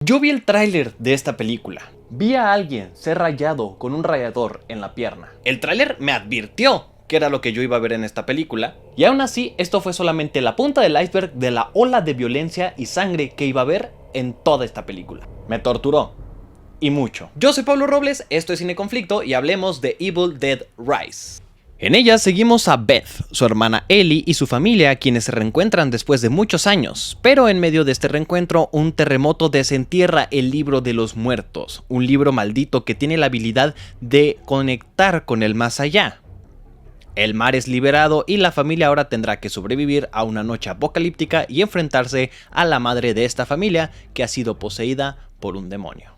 Yo vi el tráiler de esta película. Vi a alguien ser rayado con un rallador en la pierna. El tráiler me advirtió que era lo que yo iba a ver en esta película. Y aún así, esto fue solamente la punta del iceberg de la ola de violencia y sangre que iba a ver en toda esta película. Me torturó. Y mucho. Yo soy Pablo Robles, esto es Cine Conflicto y hablemos de Evil Dead Rise. En ella seguimos a Beth, su hermana Ellie y su familia, quienes se reencuentran después de muchos años, pero en medio de este reencuentro un terremoto desentierra el libro de los muertos, un libro maldito que tiene la habilidad de conectar con el más allá. El mar es liberado y la familia ahora tendrá que sobrevivir a una noche apocalíptica y enfrentarse a la madre de esta familia que ha sido poseída por un demonio.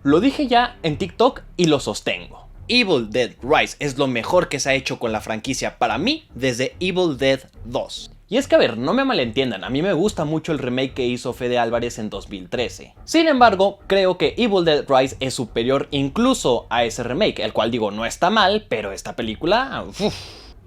Lo dije ya en TikTok y lo sostengo. Evil Dead Rise es lo mejor que se ha hecho con la franquicia para mí desde Evil Dead 2. Y es que a ver, no me malentiendan, a mí me gusta mucho el remake que hizo Fede Álvarez en 2013. Sin embargo, creo que Evil Dead Rise es superior incluso a ese remake, el cual digo no está mal, pero esta película...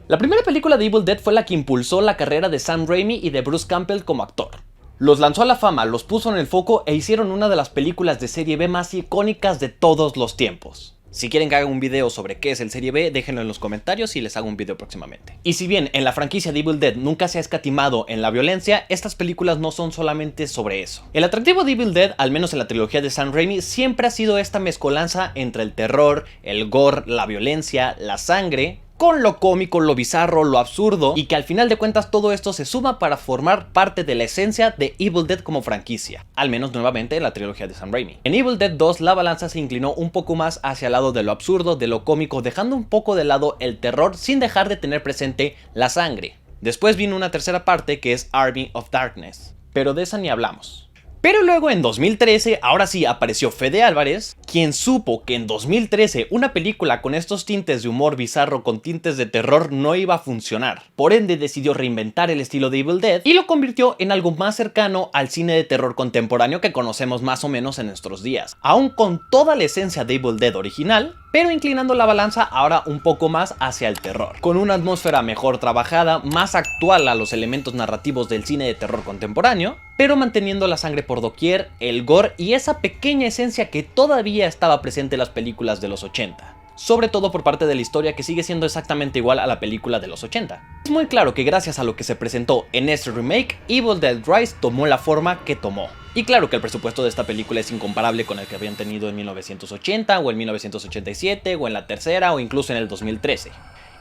La primera película de Evil Dead fue la que impulsó la carrera de Sam Raimi y de Bruce Campbell como actor. Los lanzó a la fama, los puso en el foco e hicieron una de las películas de serie B más icónicas de todos los tiempos. Si quieren que haga un video sobre qué es el serie B, déjenlo en los comentarios y les hago un video próximamente. Y si bien en la franquicia de Evil Dead nunca se ha escatimado en la violencia, estas películas no son solamente sobre eso. El atractivo de Evil Dead, al menos en la trilogía de Sam Raimi, siempre ha sido esta mezcolanza entre el terror, el gore, la violencia, la sangre, con lo cómico, lo bizarro, lo absurdo, y que al final de cuentas todo esto se suma para formar parte de la esencia de Evil Dead como franquicia, al menos nuevamente en la trilogía de Sam Raimi. En Evil Dead 2 la balanza se inclinó un poco más hacia el lado de lo absurdo, de lo cómico, dejando un poco de lado el terror sin dejar de tener presente la sangre. Después vino una tercera parte que es Army of Darkness, pero de esa ni hablamos. Pero luego en 2013, ahora sí apareció Fede Álvarez, quien supo que en 2013 una película con estos tintes de humor bizarro con tintes de terror no iba a funcionar. Por ende decidió reinventar el estilo de Evil Dead y lo convirtió en algo más cercano al cine de terror contemporáneo que conocemos más o menos en nuestros días. Aún con toda la esencia de Evil Dead original, pero inclinando la balanza ahora un poco más hacia el terror, con una atmósfera mejor trabajada, más actual a los elementos narrativos del cine de terror contemporáneo, pero manteniendo la sangre por doquier, el gore y esa pequeña esencia que todavía estaba presente en las películas de los 80. Sobre todo por parte de la historia que sigue siendo exactamente igual a la película de los 80. Es muy claro que gracias a lo que se presentó en este remake, Evil Dead Rise tomó la forma que tomó. Y claro que el presupuesto de esta película es incomparable con el que habían tenido en 1980 o en 1987 o en la tercera o incluso en el 2013.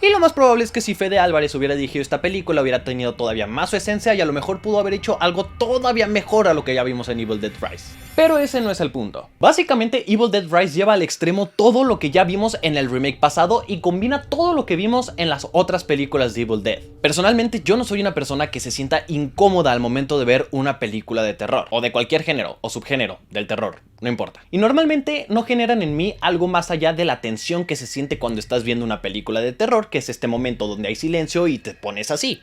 Y lo más probable es que si Fede Álvarez hubiera dirigido esta película hubiera tenido todavía más su esencia y a lo mejor pudo haber hecho algo todavía mejor a lo que ya vimos en Evil Dead Rise. Pero ese no es el punto. Básicamente Evil Dead Rise lleva al extremo todo lo que ya vimos en el remake pasado y combina todo lo que vimos en las otras películas de Evil Dead. Personalmente yo no soy una persona que se sienta incómoda al momento de ver una película de terror, o de cualquier género o subgénero del terror, no importa. Y normalmente no generan en mí algo más allá de la tensión que se siente cuando estás viendo una película de terror, que es este momento donde hay silencio y te pones así.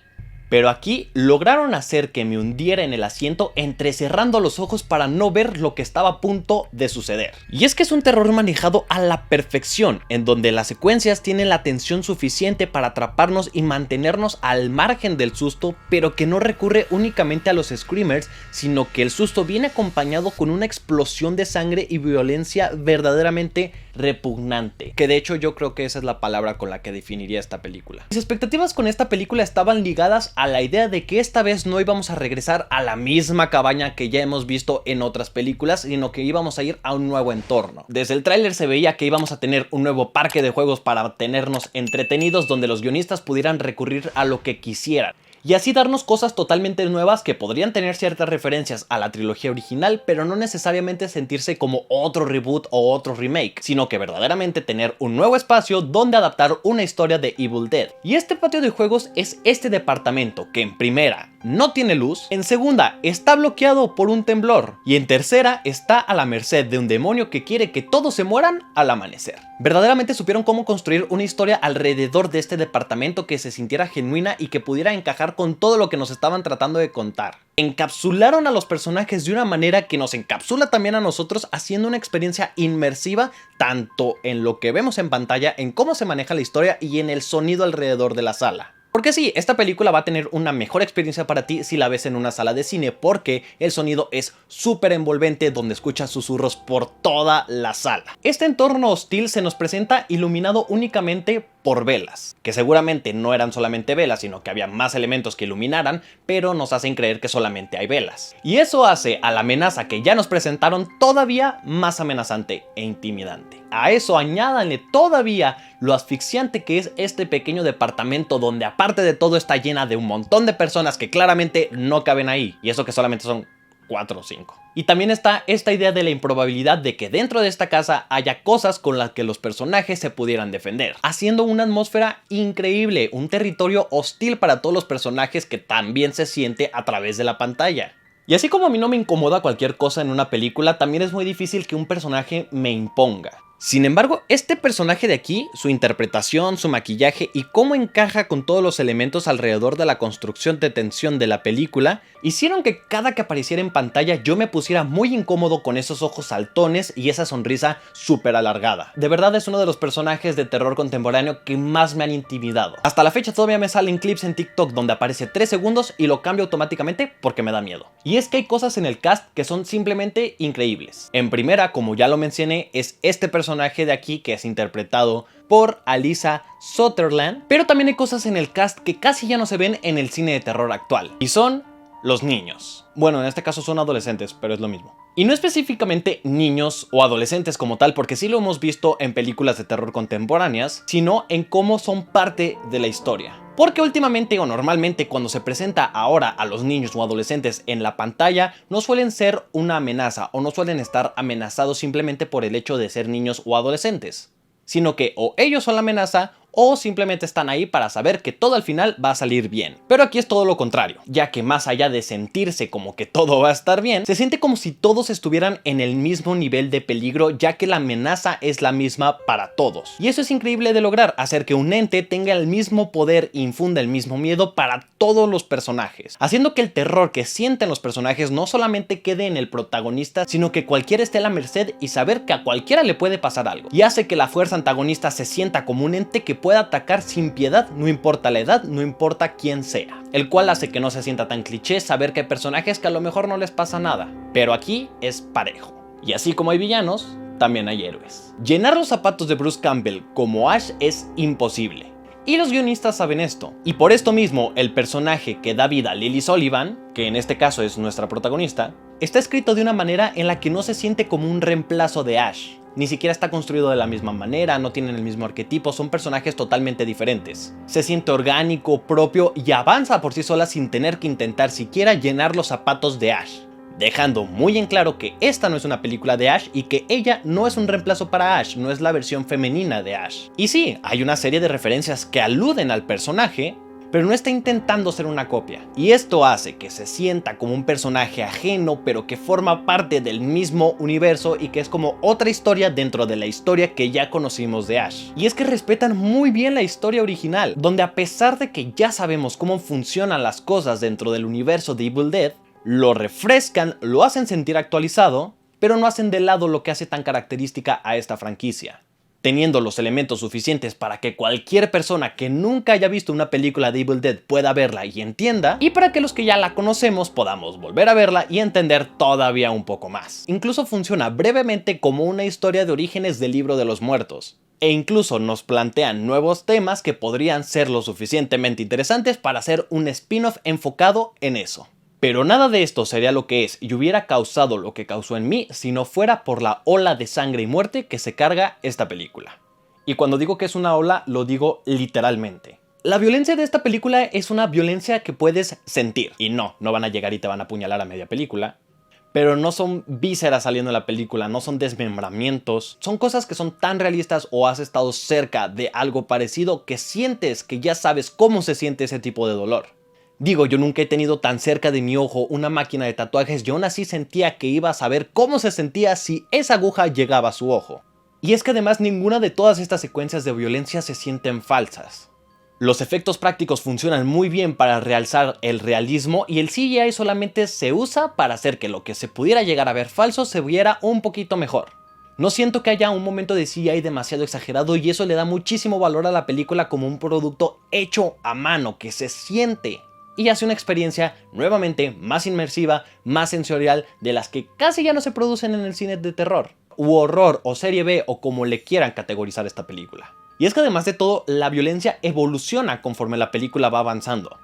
Pero aquí lograron hacer que me hundiera en el asiento entrecerrando los ojos para no ver lo que estaba a punto de suceder. Y es que es un terror manejado a la perfección, en donde las secuencias tienen la tensión suficiente para atraparnos y mantenernos al margen del susto, pero que no recurre únicamente a los screamers, sino que el susto viene acompañado con una explosión de sangre y violencia verdaderamente repugnante. Que de hecho yo creo que esa es la palabra con la que definiría esta película. Mis expectativas con esta película estaban ligadas a la idea de que esta vez no íbamos a regresar a la misma cabaña que ya hemos visto en otras películas, sino que íbamos a ir a un nuevo entorno. Desde el tráiler se veía que íbamos a tener un nuevo parque de juegos para tenernos entretenidos, donde los guionistas pudieran recurrir a lo que quisieran. Y así darnos cosas totalmente nuevas que podrían tener ciertas referencias a la trilogía original, pero no necesariamente sentirse como otro reboot o otro remake, sino que verdaderamente tener un nuevo espacio donde adaptar una historia de Evil Dead. Y este patio de juegos es este departamento que en primera no tiene luz, en segunda está bloqueado por un temblor y en tercera está a la merced de un demonio que quiere que todos se mueran al amanecer. Verdaderamente supieron cómo construir una historia alrededor de este departamento que se sintiera genuina y que pudiera encajar con todo lo que nos estaban tratando de contar. Encapsularon a los personajes de una manera que nos encapsula también a nosotros, haciendo una experiencia inmersiva tanto en lo que vemos en pantalla, en cómo se maneja la historia y en el sonido alrededor de la sala. Porque sí, esta película va a tener una mejor experiencia para ti si la ves en una sala de cine, porque el sonido es súper envolvente, donde escuchas susurros por toda la sala. Este entorno hostil se nos presenta iluminado únicamente por velas, que seguramente no eran solamente velas, sino que había más elementos que iluminaran, pero nos hacen creer que solamente hay velas. Y eso hace a la amenaza que ya nos presentaron todavía más amenazante e intimidante. A eso añádanle todavía lo asfixiante que es este pequeño departamento, donde aparte de todo está llena de un montón de personas que claramente no caben ahí, y eso que solamente son 4 o 5. Y también está esta idea de la improbabilidad de que dentro de esta casa haya cosas con las que los personajes se pudieran defender, haciendo una atmósfera increíble, un territorio hostil para todos los personajes que también se siente a través de la pantalla. Y así como a mí no me incomoda cualquier cosa en una película, también es muy difícil que un personaje me imponga. Sin embargo, este personaje de aquí, su interpretación, su maquillaje y cómo encaja con todos los elementos alrededor de la construcción de tensión de la película, hicieron que cada que apareciera en pantalla yo me pusiera muy incómodo con esos ojos saltones y esa sonrisa súper alargada. De verdad es uno de los personajes de terror contemporáneo que más me han intimidado. Hasta la fecha todavía me salen clips en TikTok donde aparece 3 segundos y lo cambio automáticamente porque me da miedo. Y es que hay cosas en el cast que son simplemente increíbles. En primera, como ya lo mencioné, es este personaje de aquí que es interpretado por Alyssa Sutherland, pero también hay cosas en el cast que casi ya no se ven en el cine de terror actual, y son los niños. Bueno, en este caso son adolescentes, pero es lo mismo. Y no específicamente niños o adolescentes como tal, porque sí lo hemos visto en películas de terror contemporáneas, sino en cómo son parte de la historia. Porque últimamente o normalmente cuando se presenta ahora a los niños o adolescentes en la pantalla, no suelen ser una amenaza o no suelen estar amenazados simplemente por el hecho de ser niños o adolescentes, sino que o ellos son la amenaza o simplemente están ahí para saber que todo al final va a salir bien. Pero aquí es todo lo contrario, ya que más allá de sentirse como que todo va a estar bien, se siente como si todos estuvieran en el mismo nivel de peligro, ya que la amenaza es la misma para todos. Y eso es increíble de lograr, hacer que un ente tenga el mismo poder e infunda el mismo miedo para todos los personajes, haciendo que el terror que sienten los personajes no solamente quede en el protagonista, sino que cualquiera esté a la merced y saber que a cualquiera le puede pasar algo. Y hace que la fuerza antagonista se sienta como un ente que puede atacar sin piedad, no importa la edad, no importa quién sea. El cual hace que no se sienta tan cliché saber que hay personajes que a lo mejor no les pasa nada, pero aquí es parejo. Y así como hay villanos, también hay héroes. Llenar los zapatos de Bruce Campbell como Ash es imposible. Y los guionistas saben esto. Y por esto mismo, el personaje que da vida a Lily Sullivan, que en este caso es nuestra protagonista, está escrito de una manera en la que no se siente como un reemplazo de Ash. Ni siquiera está construido de la misma manera, no tienen el mismo arquetipo, son personajes totalmente diferentes. Se siente orgánico, propio y avanza por sí sola sin tener que intentar siquiera llenar los zapatos de Ash, dejando muy en claro que esta no es una película de Ash y que ella no es un reemplazo para Ash, no es la versión femenina de Ash. Y sí, hay una serie de referencias que aluden al personaje, pero no está intentando ser una copia. Y esto hace que se sienta como un personaje ajeno, pero que forma parte del mismo universo y que es como otra historia dentro de la historia que ya conocimos de Ash. Y es que respetan muy bien la historia original, donde a pesar de que ya sabemos cómo funcionan las cosas dentro del universo de Evil Dead, lo refrescan, lo hacen sentir actualizado, pero no hacen de lado lo que hace tan característica a esta franquicia, teniendo los elementos suficientes para que cualquier persona que nunca haya visto una película de Evil Dead pueda verla y entienda, y para que los que ya la conocemos podamos volver a verla y entender todavía un poco más. Incluso funciona brevemente como una historia de orígenes del libro de los muertos, e incluso nos plantean nuevos temas que podrían ser lo suficientemente interesantes para hacer un spin-off enfocado en eso. Pero nada de esto sería lo que es y hubiera causado lo que causó en mí si no fuera por la ola de sangre y muerte que se carga esta película. Y cuando digo que es una ola, lo digo literalmente. La violencia de esta película es una violencia que puedes sentir. Y no van a llegar y te van a apuñalar a media película. Pero no son vísceras saliendo de la película, no son desmembramientos. Son cosas que son tan realistas o has estado cerca de algo parecido que sientes que ya sabes cómo se siente ese tipo de dolor. Digo, yo nunca he tenido tan cerca de mi ojo una máquina de tatuajes y aún así sentía que iba a saber cómo se sentía si esa aguja llegaba a su ojo. Y es que además ninguna de todas estas secuencias de violencia se sienten falsas. Los efectos prácticos funcionan muy bien para realzar el realismo y el CGI solamente se usa para hacer que lo que se pudiera llegar a ver falso se viera un poquito mejor. No siento que haya un momento de CGI demasiado exagerado y eso le da muchísimo valor a la película como un producto hecho a mano, que se siente. Y hace una experiencia nuevamente más inmersiva, más sensorial, de las que casi ya no se producen en el cine de terror, u horror, o serie B, o como le quieran categorizar esta película. Y es que además de todo, la violencia evoluciona conforme la película va avanzando.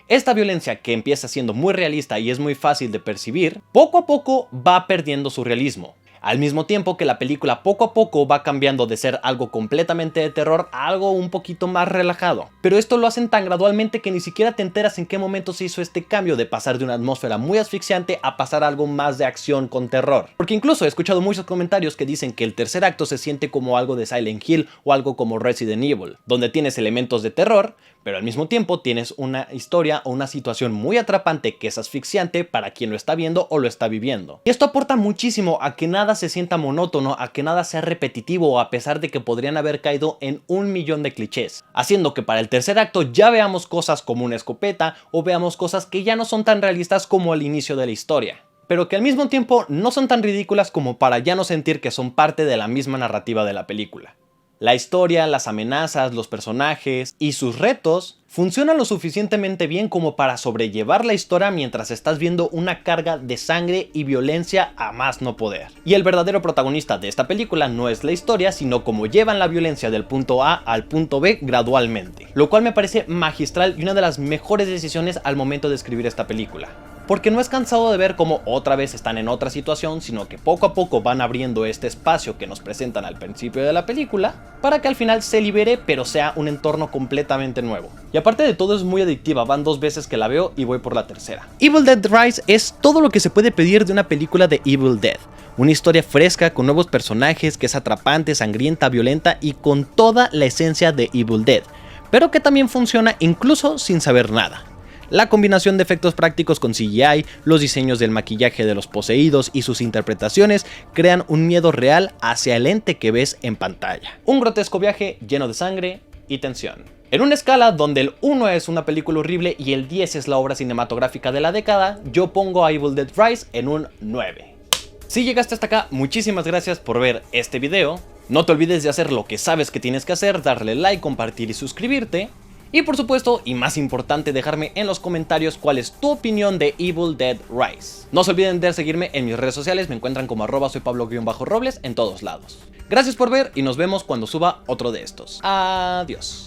Esta violencia, que empieza siendo muy realista y es muy fácil de percibir, poco a poco va perdiendo su realismo. Al mismo tiempo que la película poco a poco va cambiando de ser algo completamente de terror a algo un poquito más relajado. Pero esto lo hacen tan gradualmente que ni siquiera te enteras en qué momento se hizo este cambio de pasar de una atmósfera muy asfixiante a pasar a algo más de acción con terror. Porque incluso he escuchado muchos comentarios que dicen que el tercer acto se siente como algo de Silent Hill o algo como Resident Evil, donde tienes elementos de terror, pero al mismo tiempo tienes una historia o una situación muy atrapante que es asfixiante para quien lo está viendo o lo está viviendo. Y esto aporta muchísimo a que nada se sienta monótono, a que nada sea repetitivo, a pesar de que podrían haber caído en 1.000.000 de clichés, haciendo que para el tercer acto ya veamos cosas como una escopeta o veamos cosas que ya no son tan realistas como al inicio de la historia, pero que al mismo tiempo no son tan ridículas como para ya no sentir que son parte de la misma narrativa de la película. La historia, las amenazas, los personajes y sus retos funcionan lo suficientemente bien como para sobrellevar la historia mientras estás viendo una carga de sangre y violencia a más no poder. Y el verdadero protagonista de esta película no es la historia, sino cómo llevan la violencia del punto A al punto B gradualmente, lo cual me parece magistral y una de las mejores decisiones al momento de escribir esta película. Porque no es cansado de ver cómo otra vez están en otra situación, sino que poco a poco van abriendo este espacio que nos presentan al principio de la película, para que al final se libere pero sea un entorno completamente nuevo. Y aparte de todo es muy adictiva, van 2 veces que la veo y voy por la tercera. Evil Dead Rise es todo lo que se puede pedir de una película de Evil Dead. Una historia fresca con nuevos personajes que es atrapante, sangrienta, violenta y con toda la esencia de Evil Dead, pero que también funciona incluso sin saber nada. La combinación de efectos prácticos con CGI, los diseños del maquillaje de los poseídos y sus interpretaciones crean un miedo real hacia el ente que ves en pantalla. Un grotesco viaje lleno de sangre y tensión. En una escala donde el 1 es una película horrible y el 10 es la obra cinematográfica de la década, yo pongo a Evil Dead Rise en un 9. Si llegaste hasta acá, muchísimas gracias por ver este video. No te olvides de hacer lo que sabes que tienes que hacer, darle like, compartir y suscribirte. Y por supuesto, y más importante, dejarme en los comentarios cuál es tu opinión de Evil Dead Rise. No se olviden de seguirme en mis redes sociales, me encuentran como @soypablo_robles en todos lados. Gracias por ver y nos vemos cuando suba otro de estos. Adiós.